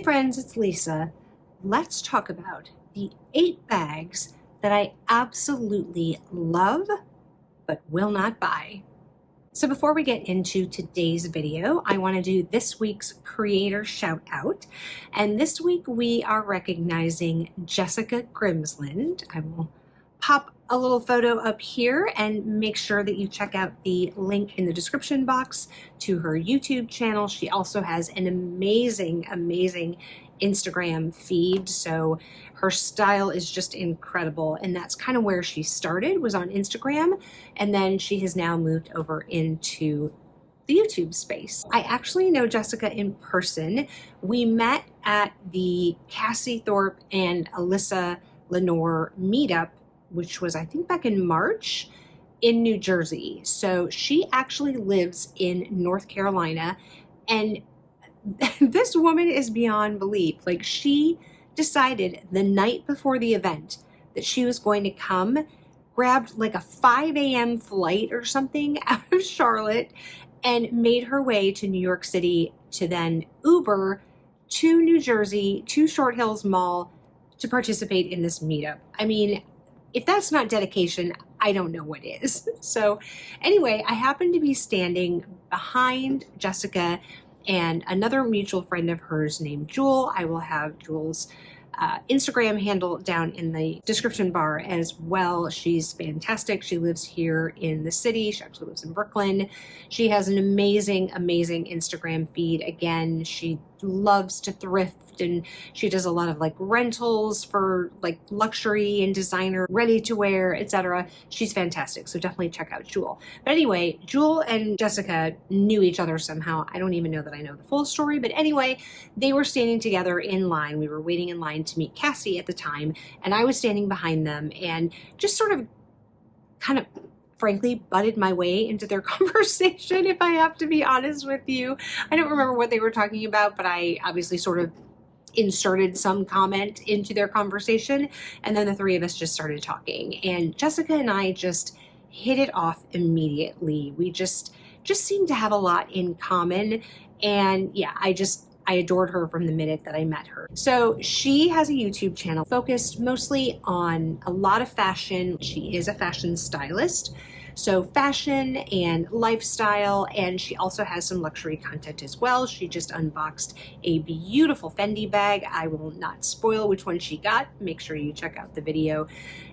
friends, it's Lisa. Let's talk about the 8 bags that I absolutely love but will not buy. So before we get into today's video, I want to do this week's creator shout out. And this week we are recognizing Jessica Grimsland. I will pop a little photo up here and make sure that you check out the link in the description box to her YouTube channel. She also has an amazing Instagram feed. So her style is just incredible. And that's kind of where she started, was on Instagram. And then she has now moved over into the YouTube space. I actually know Jessica in person. We met at the Cassie Thorpe and Alyssa Lenore meetup, which was, I think, back in March in New Jersey. So she actually lives in North Carolina, and this woman is beyond belief. Like, she decided the night before the event that she was going to come, grabbed like a 5 a.m. flight or something out of Charlotte and made her way to New York City to then Uber to New Jersey, to Short Hills Mall to participate in this meetup. I mean, if that's not dedication, I don't know what is. So anyway, I happened to be standing behind Jessica and another mutual friend of hers named Jewel. I will have Jewel's Instagram handle down in the description bar as well. She's fantastic. She lives here in the city. She actually lives in Brooklyn. She has an amazing Instagram feed. Again, she loves to thrift, and she does a lot of like rentals for like luxury and designer, ready to wear, etc. She's fantastic. So definitely check out Jewel. But anyway, Jewel and Jessica knew each other somehow. I don't even know that I know the full story, but anyway, they were standing together in line. We were waiting in line to meet Cassie at the time, and I was standing behind them and just sort of kind of frankly butted my way into their conversation, if I have to be honest with you. I don't remember what they were talking about, but I obviously sort of inserted some comment into their conversation, and then the three of us just started talking, and Jessica and I just hit it off immediately. We just seemed to have a lot in common, and yeah, I adored her from the minute that I met her. So she has a YouTube channel focused mostly on a lot of fashion. She is a fashion stylist, so fashion and lifestyle, and she also has some luxury content as well. She just unboxed a beautiful Fendi bag. I will not spoil which one she got. Make sure you check out the video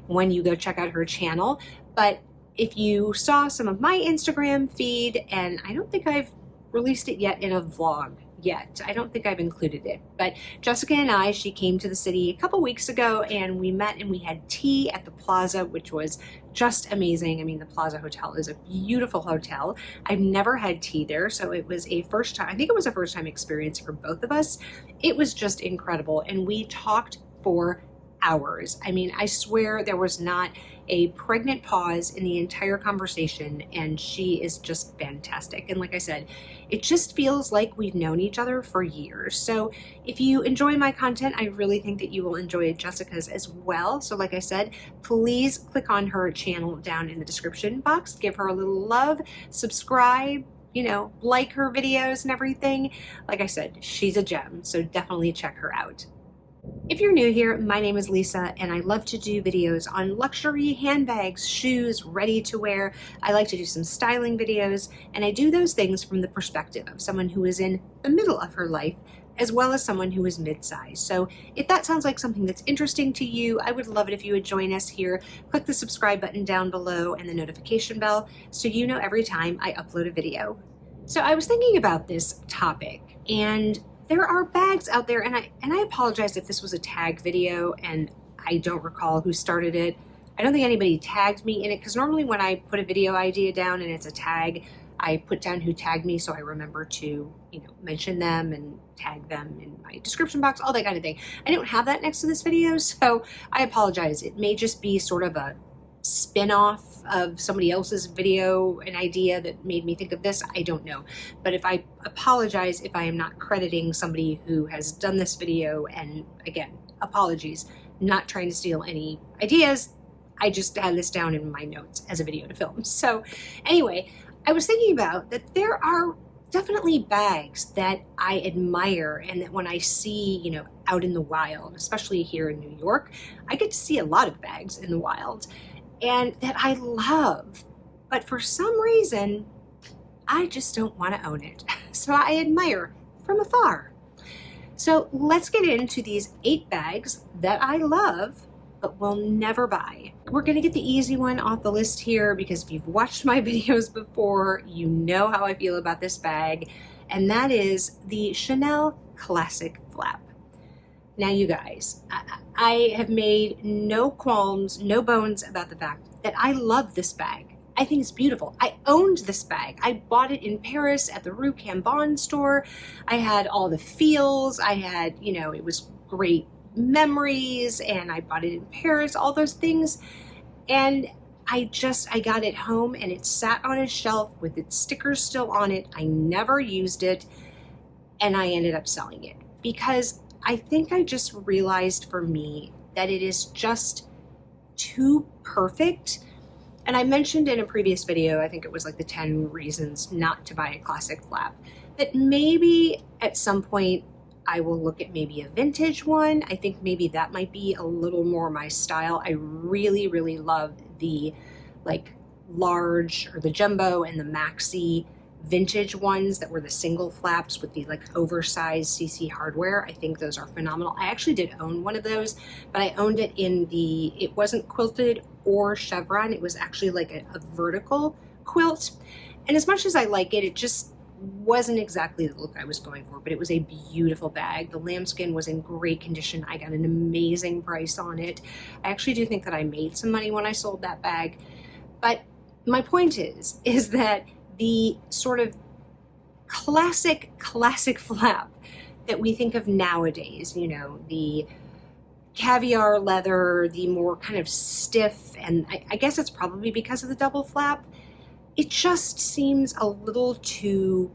when you go check out her channel. But if you saw some of my Instagram feed, and I don't think I've released it yet in a vlog yet. I don't think I've included it, but Jessica and I, she came to the city a couple weeks ago, and we met and we had tea at the Plaza, which was just amazing. I mean, the Plaza Hotel is a beautiful hotel. I've never had tea there, so it was a first time, I think it was a first time experience for both of us. It was just incredible, and we talked for hours. I mean, I swear there was not a pregnant pause in the entire conversation, and she is just fantastic. And like I said, it just feels like we've known each other for years. So if you enjoy my content, I really think that you will enjoy Jessica's as well. So like I said, please click on her channel down in the description box, give her a little love, subscribe, you know, like her videos and everything. Like I said, she's a gem, so definitely check her out. If you're new here, my name is Lisa, and I love to do videos on luxury handbags, shoes, ready to wear. I like to do some styling videos, and I do those things from the perspective of someone who is in the middle of her life, as well as someone who is mid-size. So if that sounds like something that's interesting to you, I would love it if you would join us here. Click the subscribe button down below and the notification bell so you know every time I upload a video. So I was thinking about this topic, and there are bags out there, and I apologize if this was a tag video and I don't recall who started it. I don't think anybody tagged me in it, because normally when I put a video idea down and it's a tag, I put down who tagged me so I remember to, you know, mention them and tag them in my description box, all that kind of thing. I don't have that next to this video, so I apologize. It may just be sort of a spin-off of somebody else's video, an idea that made me think of this. I don't know, but if I apologize if I am not crediting somebody who has done this video, and again, apologies, not trying to steal any ideas. I just had this down in my notes as a video to film. So anyway, I was thinking about that there are definitely bags that I admire and that when I see, out in the wild, especially here in New York, I get to see a lot of bags in the wild and that I love. But for some reason, I just don't want to own it. So I admire from afar. So let's get into these 8 bags that I love but will never buy. We're gonna get the easy one off the list here because if you've watched my videos before, you know how I feel about this bag, and that is the Chanel Classic Flap. Now you guys, I have made no qualms, no bones about the fact that I love this bag. I think it's beautiful. I owned this bag. I bought it in Paris at the Rue Cambon store. I had all the feels. I had, it was great memories, and I bought it in Paris, all those things. And I got it home and it sat on a shelf with its stickers still on it. I never used it, and I ended up selling it because I think I just realized for me that it is just too perfect. And I mentioned in a previous video, I think it was like the 10 reasons not to buy a classic flap, that maybe at some point I will look at maybe a vintage one. I think maybe that might be a little more my style. I really, really love the large or the jumbo and the maxi vintage ones that were the single flaps with the oversized CC hardware. I think those are phenomenal. I actually did own one of those, but I owned it it wasn't quilted or chevron. It was actually a vertical quilt. And as much as I like it, it just wasn't exactly the look I was going for, but it was a beautiful bag. The lambskin was in great condition. I got an amazing price on it. I actually do think that I made some money when I sold that bag. But my point is that the sort of classic flap that we think of nowadays, the caviar leather, the more kind of stiff, and I guess it's probably because of the double flap, it just seems a little too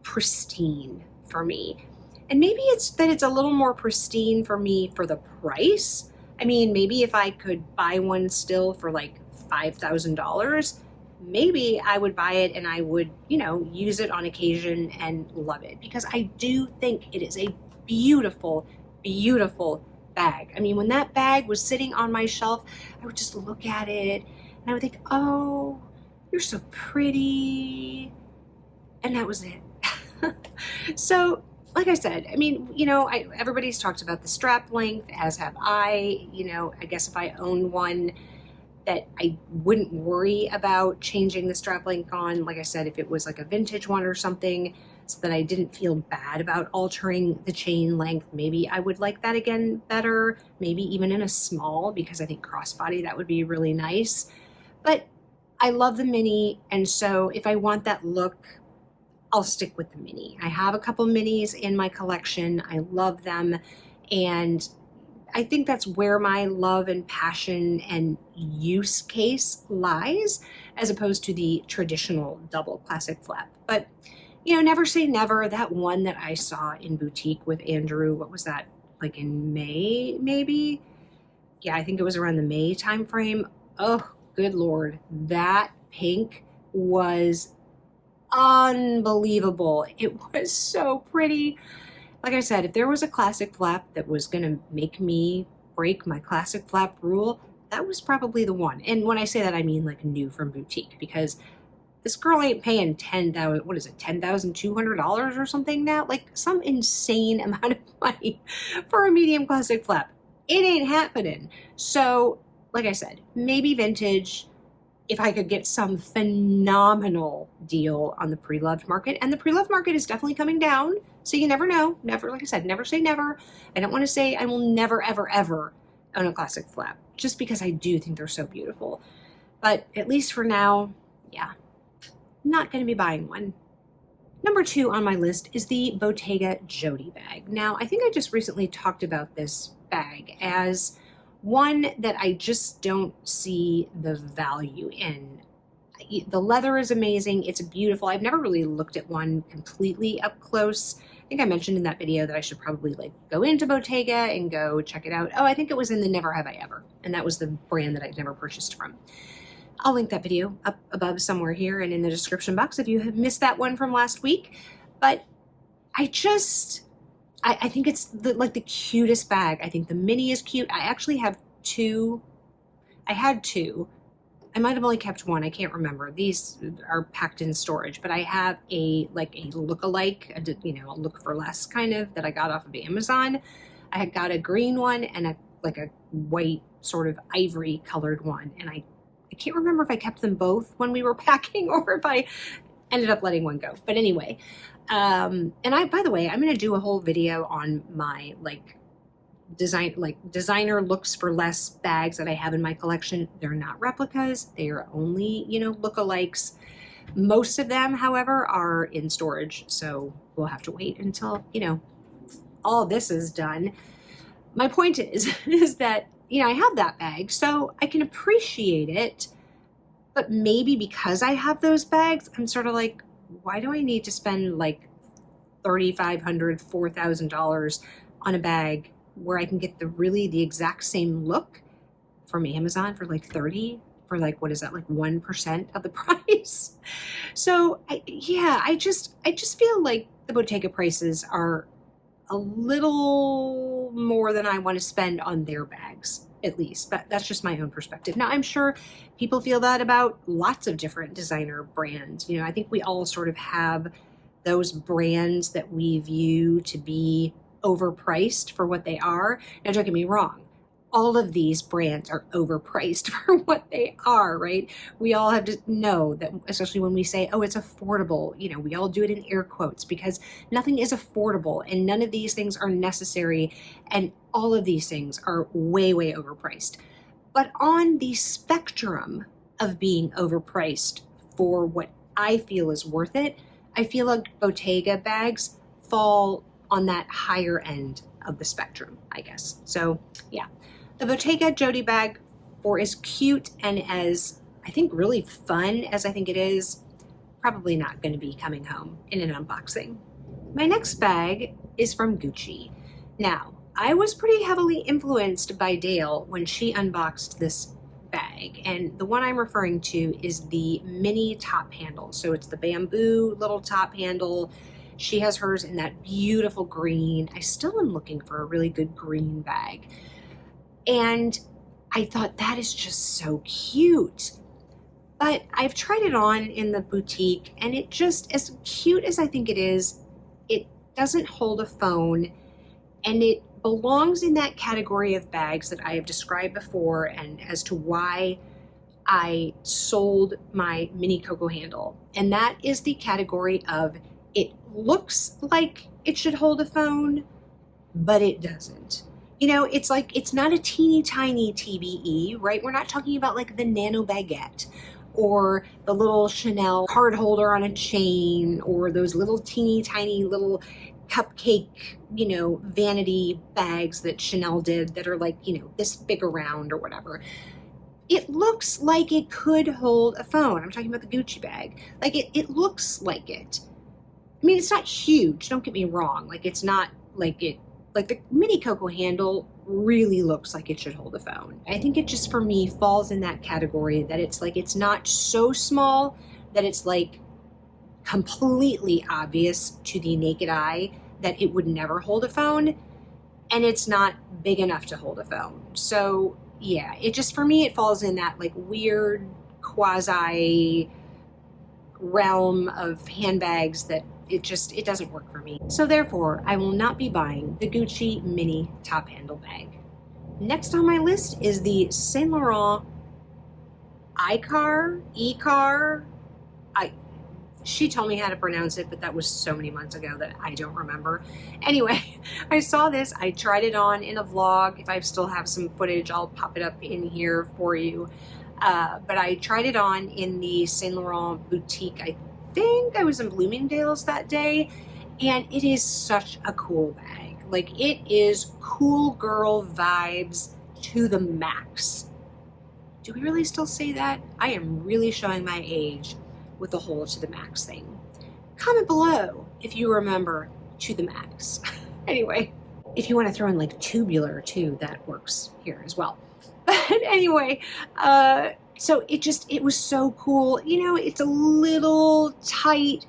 pristine for me. And maybe it's that it's a little more pristine for me for the price. I mean, maybe if I could buy one still for $5,000, maybe I would buy it and I would, use it on occasion and love it, because I do think it is a beautiful, beautiful bag. I mean, when that bag was sitting on my shelf, I would just look at it and I would think, oh, you're so pretty. And that was it. So, like I said, I mean, everybody's talked about the strap length, as have I. I guess if I own one, that I wouldn't worry about changing the strap length on. Like I said, if it was a vintage one or something, so that I didn't feel bad about altering the chain length, maybe I would like that again better, maybe even in a small, because I think crossbody, that would be really nice. But I love the mini, and so if I want that look, I'll stick with the mini. I have a couple minis in my collection. I love them, and I think that's where my love and passion and use case lies, as opposed to the traditional double classic flap. But, never say never. That one that I saw in boutique with Andrew, what was that, in May, maybe? Yeah, I think it was around the May time frame. Oh, good Lord, that pink was unbelievable. It was so pretty. Like I said, if there was a classic flap that was going to make me break my classic flap rule, that was probably the one. And when I say that, I mean new from boutique, because this girl ain't paying $10,200 or something now? Some insane amount of money for a medium classic flap. It ain't happening. So, like I said, maybe vintage, if I could get some phenomenal deal on the pre-loved market. And the pre-loved market is definitely coming down, so you never know. Never, like I said, never say never. I don't want to say I will never, ever, ever own a classic flap, just because I do think they're so beautiful. But at least for now, yeah, not going to be buying one. Number 2 on my list is the Bottega Jody bag. Now, I think I just recently talked about this bag as one that I just don't see the value in. The leather is amazing. It's beautiful. I've never really looked at one completely up close. I think I mentioned in that video that I should probably go into Bottega and go check it out. Oh, I think it was in the Never Have I Ever, and that was the brand that I'd never purchased from. I'll link that video up above somewhere here and in the description box if you have missed that one from last week. But I think it's like the cutest bag. I think the mini is cute. I actually have two. I had two. I might have only kept one. I can't remember. These are packed in storage, but I have a look-alike, a look for less kind of that I got off of Amazon. I had got a green one and a white sort of ivory colored one. And I can't remember if I kept them both when we were packing or if I ended up letting one go. But anyway, and by the way, I'm going to do a whole video on my designer looks for less bags that I have in my collection. They're not replicas. They are only, lookalikes. Most of them, however, are in storage. So we'll have to wait until, all this is done. My point is that, I have that bag, so I can appreciate it. But maybe because I have those bags, I'm sort of like, why do I need to spend like $3,500, $4,000 on a bag where I can get the exact same look from Amazon for like 30 for like, what is that, like 1% of the price? So I just feel like the Bottega prices are a little more than I want to spend on their bags, at least. That's just my own perspective. Now, I'm sure people feel that about lots of different designer brands. I think we all sort of have those brands that we view to be overpriced for what they are. Now, don't get me wrong. All of these brands are overpriced for what they are, right? We all have to know that, especially when we say, oh, it's affordable, we all do it in air quotes because nothing is affordable and none of these things are necessary. And all of these things are way, way overpriced. But on the spectrum of being overpriced for what I feel is worth it, I feel like Bottega bags fall on that higher end of the spectrum, I guess. So yeah. The Bottega Jody bag, for as cute and as, I think, really fun as I think it is, probably not going to be coming home in an unboxing. My next bag is from Gucci. Now, I was pretty heavily influenced by Dale when she unboxed this bag, and the one I'm referring to is the mini top handle. So it's the bamboo little top handle. She has hers in that beautiful green. I still am looking for a really good green bag. And I thought that is just so cute. But I've tried it on in the boutique and it just, as cute as I think it is, it doesn't hold a phone, and it belongs in that category of bags that I have described before and as to why I sold my mini Coco handle. And that is the category of it looks like it should hold a phone, but it doesn't. It's like, it's not a teeny tiny TBE, right? We're not talking about like the nano baguette or the little Chanel card holder on a chain or those little teeny tiny little cupcake, vanity bags that Chanel did that are like, this big around or whatever. It looks like it could hold a phone. I'm talking about the Gucci bag. Like it looks like it. I mean, it's not huge, don't get me wrong. Like it's not like it, like the mini Coco handle really looks like it should hold a phone. I think it just, for me, falls in that category that it's like, it's not so small that it's like completely obvious to the naked eye that it would never hold a phone, and it's not big enough to hold a phone. So yeah, it just, for me, it falls in that like weird quasi realm of handbags that it doesn't work for me. So therefore, I will not be buying the Gucci mini top handle bag. Next on my list is the Saint Laurent Icar. She told me how to pronounce it, but that was so many months ago that I don't remember. Anyway, I saw this, I tried it on in a vlog. If I still have some footage, I'll pop it up in here for you. But I tried it on in the Saint Laurent boutique. I think I was in Bloomingdale's that day, and it is such a cool bag. Like, it is cool girl vibes to the max. Do we really still say that? I am really showing my age with the whole to the max thing. Comment below if you remember to the max. Anyway, if you want to throw in like tubular too, that works here as well. But anyway, so it was so cool. It's a little tight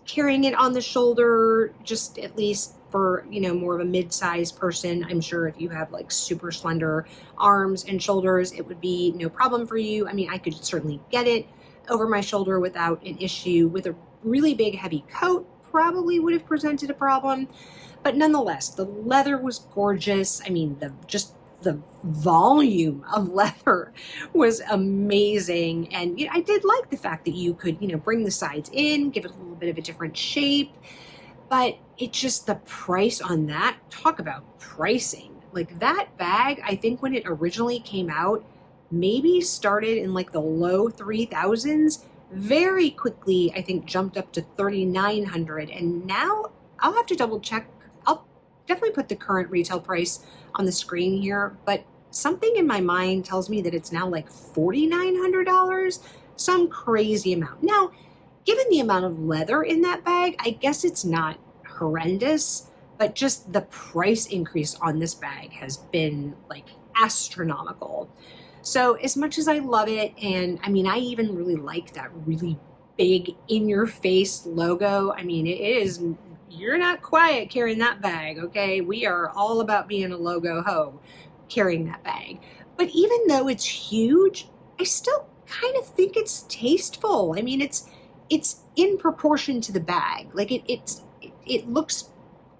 carrying it on the shoulder, just at least for, you know, more of a mid-sized person. I'm sure if you have like super slender arms and shoulders, it would be no problem for you. I mean, I could certainly get it over my shoulder without an issue. With a really big heavy coat, probably would have presented a problem. But nonetheless, the leather was gorgeous. I mean, the volume of leather was amazing. And you know, I did like the fact that you could, you know, bring the sides in, give it a little bit of a different shape. But it just, the price on that, talk about pricing. Like that bag, I think when it originally came out, maybe started in like the low 3,000s. Very quickly, I think jumped up to 3,900. And now I'll have to double check. I'll definitely put the current retail price on the screen here, but something in my mind tells me that it's now like $4,900, some crazy amount. Now, given the amount of leather in that bag, I guess it's not horrendous, but just the price increase on this bag has been like astronomical. So as much as I love it, and I mean, I even really like that really big in your face logo. I mean, it is, you're not quiet carrying that bag, okay? We are all about being a logo ho carrying that bag. But even though it's huge, I still kind of think it's tasteful. I mean, it's in proportion to the bag. Like it looks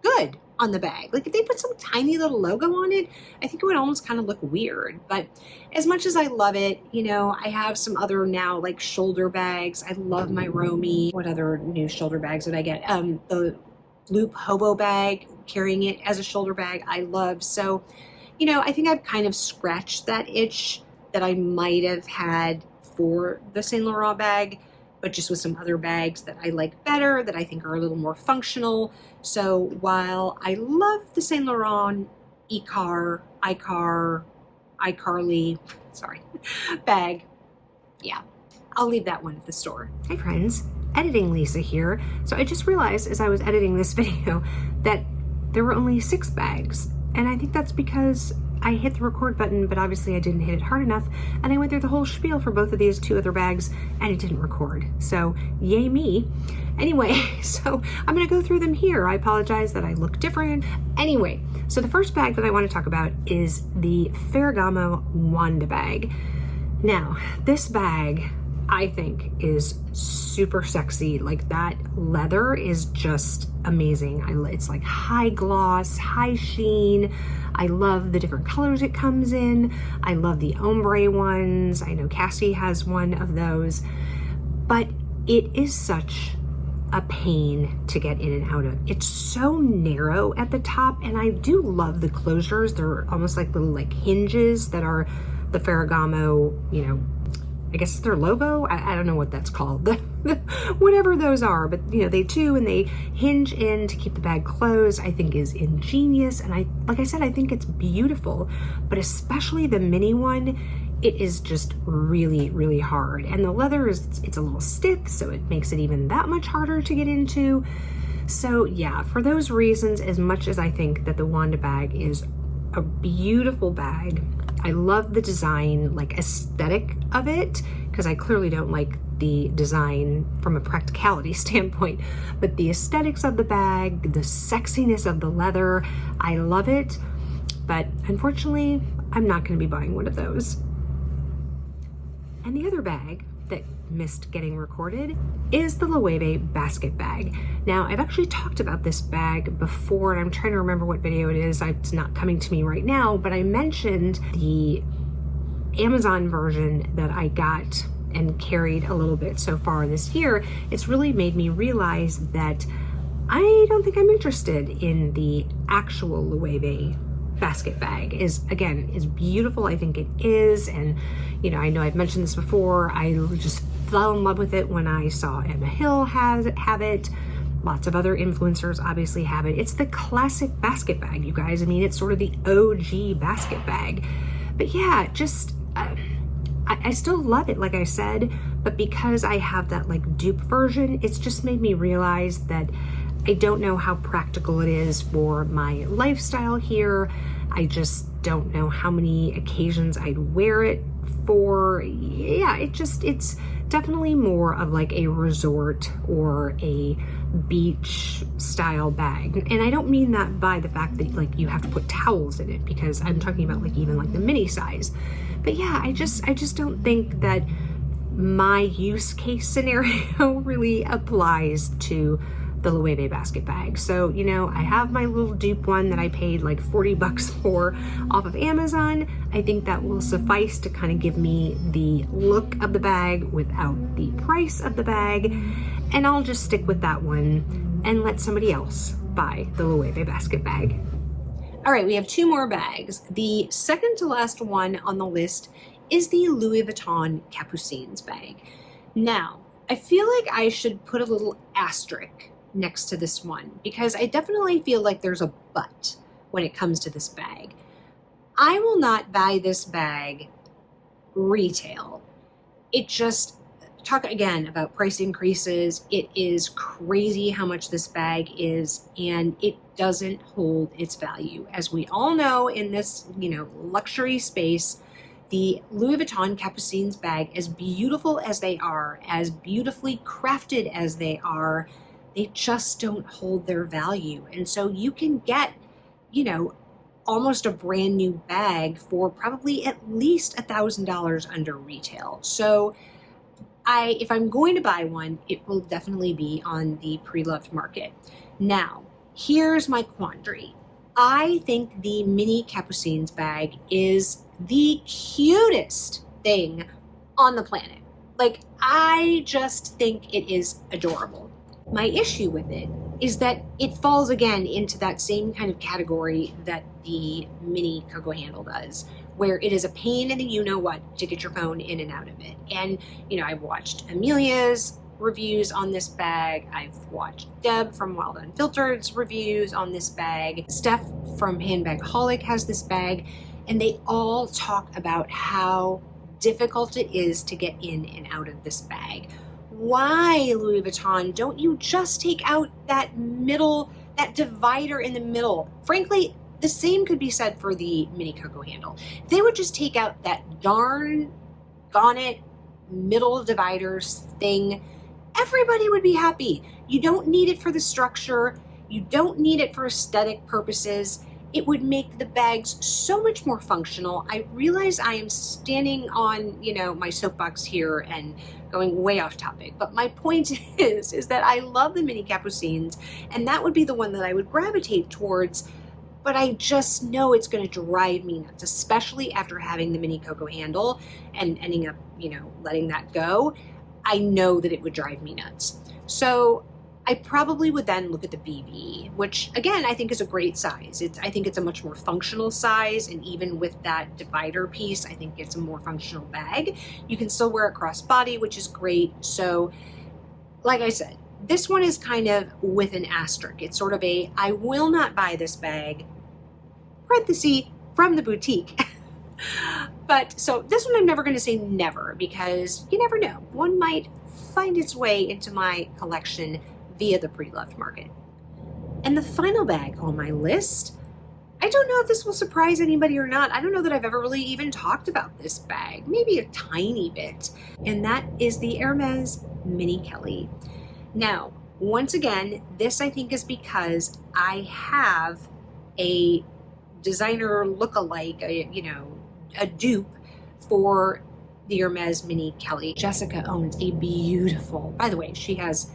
good on the bag. Like if they put some tiny little logo on it, I think it would almost kind of look weird. But as much as I love it, you know, I have some other now like shoulder bags. I love my Romy. What other new shoulder bags did I get? The Loop Hobo bag, carrying it as a shoulder bag, I love. So, you know, I think I've kind of scratched that itch that I might have had for the Saint Laurent bag, but just with some other bags that I like better, that I think are a little more functional. So while I love the Saint Laurent iCarly bag, yeah, I'll leave that one at the store. Hi friends, Editing Lisa here. So I just realized as I was editing this video that there were only 6 bags. And I think that's because I hit the record button, but obviously I didn't hit it hard enough. And I went through the whole spiel for both of these 2 other bags and it didn't record. So yay me. Anyway, so I'm gonna go through them here. I apologize that I look different. Anyway, so the first bag that I want to talk about is the Ferragamo Wanda bag. Now, this bag I think is super sexy. Like that leather is just amazing. It's like high gloss, high sheen. I love the different colors it comes in. I love the ombre ones. I know Cassie has one of those, but it is such a pain to get in and out of. It's so narrow at the top, and I do love the closures. They're almost like little like hinges that are the Ferragamo, you know, I guess it's their logo. I don't know what that's called. Whatever those are, but you know, they do, and they hinge in to keep the bag closed, I think is ingenious. And like I said, I think it's beautiful, but especially the mini one, it is just really, really hard. And the leather it's a little stiff, so it makes it even that much harder to get into. So yeah, for those reasons, as much as I think that the Wanda bag is a beautiful bag, I love the design, like aesthetic of it, because I clearly don't like the design from a practicality standpoint, but the aesthetics of the bag, the sexiness of the leather, I love it. But unfortunately, I'm not going to be buying one of those. And the other bag that missed getting recorded is the Loewe basket bag. Now, I've actually talked about this bag before, and I'm trying to remember what video it is. It's not coming to me right now, but I mentioned the Amazon version that I got and carried a little bit so far this year. It's really made me realize that I don't think I'm interested in the actual Loewe basket bag. Is beautiful. I think it is, and you know, I know I've mentioned this before. I just fell in love with it when I saw Emma Hill have it. Lots of other influencers obviously have it. It's the classic basket bag, you guys. I mean, it's sort of the OG basket bag. But yeah, just I still love it, like I said, but because I have that like dupe version, it's just made me realize that I don't know how practical it is for my lifestyle here. I just don't know how many occasions I'd wear it for, yeah, it's definitely more of like a resort or a beach style bag. And I don't mean that by the fact that like you have to put towels in it, because I'm talking about like even like the mini size. But yeah, I just don't think that my use case scenario really applies to the Loewe basket bag. So, you know, I have my little dupe one that I paid like 40 bucks for off of Amazon. I think that will suffice to kind of give me the look of the bag without the price of the bag. And I'll just stick with that one and let somebody else buy the Loewe basket bag. All right, we have two more bags. The second to last one on the list is the Louis Vuitton Capucines bag. Now, I feel like I should put a little asterisk next to this one, because I definitely feel like there's a but when it comes to this bag. I will not buy this bag retail. It just, talk again about price increases. It is crazy how much this bag is, and it doesn't hold its value. As we all know in this, you know, luxury space, the Louis Vuitton Capucines bag, as beautiful as they are, as beautifully crafted as they are, they just don't hold their value. And so you can get, you know, almost a brand new bag for probably at least $1,000 under retail. So if I'm going to buy one, it will definitely be on the pre-loved market. Now, here's my quandary. I think the mini Capucines bag is the cutest thing on the planet. Like, I just think it is adorable. My issue with it is that it falls again into that same kind of category that the mini Coco handle does, where it is a pain in the you-know-what to get your phone in and out of it. And, you know, I've watched Amelia's reviews on this bag. I've watched Deb from Wild Unfiltered's reviews on this bag. Steph from Handbagaholic has this bag, and they all talk about how difficult it is to get in and out of this bag. Why, Louis Vuitton, don't you just take out that middle, that divider in the middle? Frankly, the same could be said for the mini Coco handle. If they would just take out that darn gone middle dividers thing, everybody would be happy. You don't need it for the structure. You don't need it for aesthetic purposes. It would make the bags so much more functional. I realize I am standing on, you know, my soapbox here and going way off topic, but my point is that I love the mini Capucines, and that would be the one that I would gravitate towards, but I just know it's going to drive me nuts, especially after having the mini Coco handle and ending up, you know, letting that go. I know that it would drive me nuts. So I probably would then look at the BB, which again, I think is a great size. I think it's a much more functional size, and even with that divider piece, I think it's a more functional bag. You can still wear it crossbody, which is great. So like I said, this one is kind of with an asterisk. It's sort of a, I will not buy this bag, parenthesis, from the boutique. But so this one I'm never going to say never, because you never know. One might find its way into my collection via the pre-loved market. And the final bag on my list, I don't know if this will surprise anybody or not. I don't know that I've ever really even talked about this bag, maybe a tiny bit. And that is the Hermes Mini Kelly. Now, once again, this I think is because I have a designer look-alike, a dupe for the Hermes Mini Kelly. Jessica owns a beautiful, by the way, she has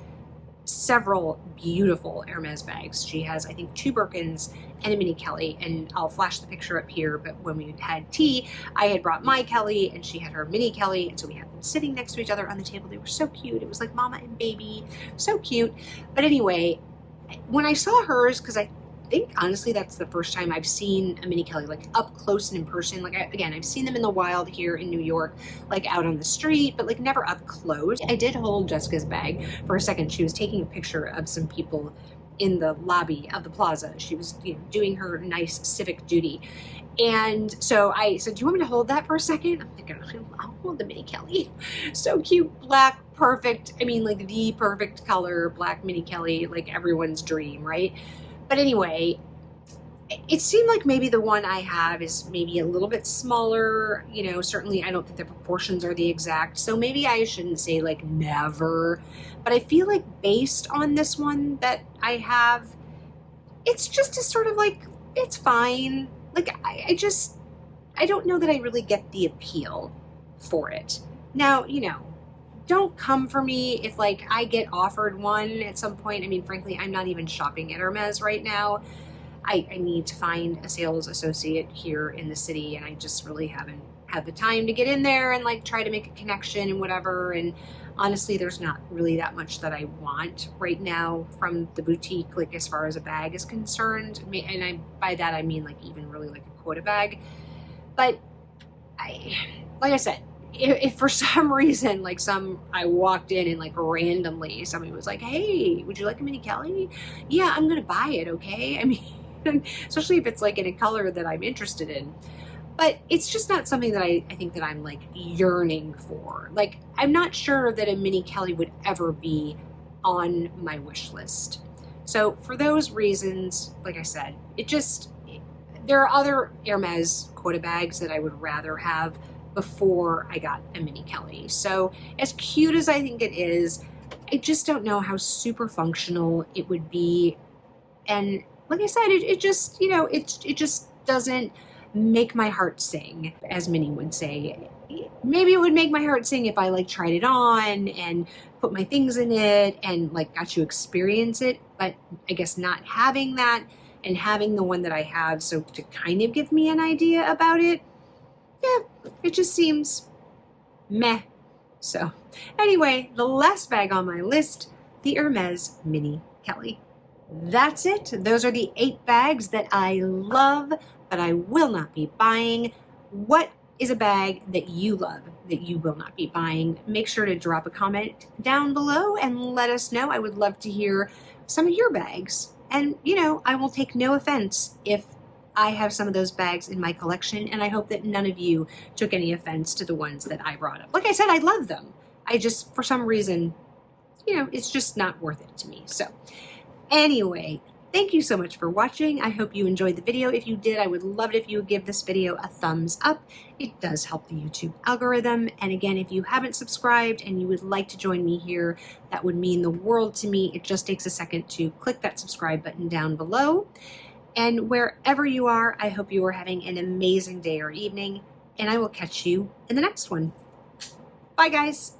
several beautiful Hermes bags. She has, I think, 2 Birkins and a mini Kelly, and I'll flash the picture up here, but when we had tea, I had brought my Kelly and she had her mini Kelly, and so we had them sitting next to each other on the table. They were so cute. It was like mama and baby, so cute. But anyway, when I saw hers, because I think honestly that's the first time I've seen a mini Kelly like up close and in person. Like again, I've seen them in the wild here in New York, like out on the street, but like never up close. I did hold Jessica's bag for a second. She was taking a picture of some people in the lobby of the plaza. She was, doing her nice civic duty. And so I said, do you want me to hold that for a second? I'm thinking, I'll hold the mini Kelly. So cute, black, perfect. I mean, like the perfect color, black mini Kelly, like everyone's dream, right? But anyway, it seemed like maybe the one I have is maybe a little bit smaller. You know, certainly I don't think the proportions are the exact. So maybe I shouldn't say like never, but I feel like based on this one that I have, it's just a sort of like, it's fine. Like I don't know that I really get the appeal for it. Now, you know, don't come for me if like I get offered one at some point. I mean, frankly, I'm not even shopping at Hermes right now. I need to find a sales associate here in the city, and I just really haven't had the time to get in there and like try to make a connection and whatever. And honestly, there's not really that much that I want right now from the boutique, like as far as a bag is concerned. And by that I mean like even really like a quota bag. But like I said, if for some reason, like I walked in and like randomly somebody was like, hey, would you like a mini Kelly? Yeah, I'm gonna buy it, okay? I mean, especially if it's like in a color that I'm interested in. But it's just not something that I think that I'm like yearning for. Like, I'm not sure that a mini Kelly would ever be on my wish list. So for those reasons, like I said, there are other Hermes quota bags that I would rather have before I got a mini Kelly. So as cute as I think it is, I just don't know how super functional it would be. And like I said, it just, you know, it just doesn't make my heart sing, as many would say. Maybe it would make my heart sing if I like tried it on and put my things in it and like got to experience it. But I guess not having that and having the one that I have, so to kind of give me an idea about it, yeah, it just seems meh. So anyway, the last bag on my list, the Hermes Mini Kelly. That's it. Those are the 8 bags that I love, but I will not be buying. What is a bag that you love that you will not be buying? Make sure to drop a comment down below and let us know. I would love to hear some of your bags. And, you know, I will take no offense if I have some of those bags in my collection, and I hope that none of you took any offense to the ones that I brought up. Like I said, I love them. I just, for some reason, you know, it's just not worth it to me. So anyway, thank you so much for watching. I hope you enjoyed the video. If you did, I would love it if you would give this video a thumbs up. It does help the YouTube algorithm. And again, if you haven't subscribed and you would like to join me here, that would mean the world to me. It just takes a second to click that subscribe button down below. And wherever you are, I hope you are having an amazing day or evening, and I will catch you in the next one. Bye, guys.